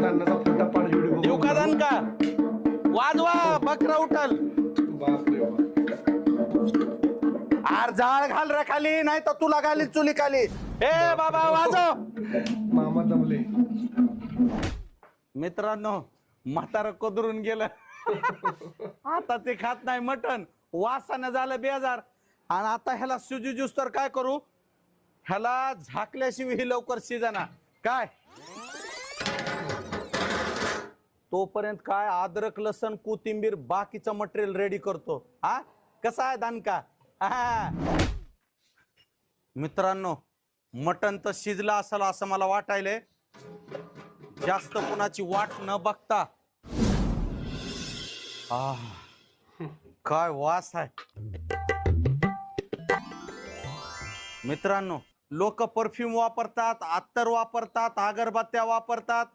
तांदळाचा फटा पाड व्हिडिओ देऊ का दणका? वाजवा, बकरा उठल. बापरे बाप. आर जाळ घाल रे खाली, नाही तर तुला घाली चुली खाली. ए बाबा वाजव. मामा दमले. मित्रांनो, म्हातारं कदरून गेलं. आता ते खात नाही मटण, वासानं झालं बेजार. आणि आता ह्याला सुजी ज्यूस तर काय करू, ह्याला झाकल्याशिवाय ही लवकर शिजना काय. तोपर्यंत काय अद्रक लसण कोथिंबीर बाकीचं मटेरियल रेडी करतो. हा कसा आहे दानका? मित्रांनो, मटण तर शिजलं असेल असं मला वाटायलंय. जास्त कुणाची वाट न बघता काय वास आहे. मित्रांनो, लोक परफ्यूम वापरतात, अत्तर वापरतात, अगरबत्त्या वापरतात,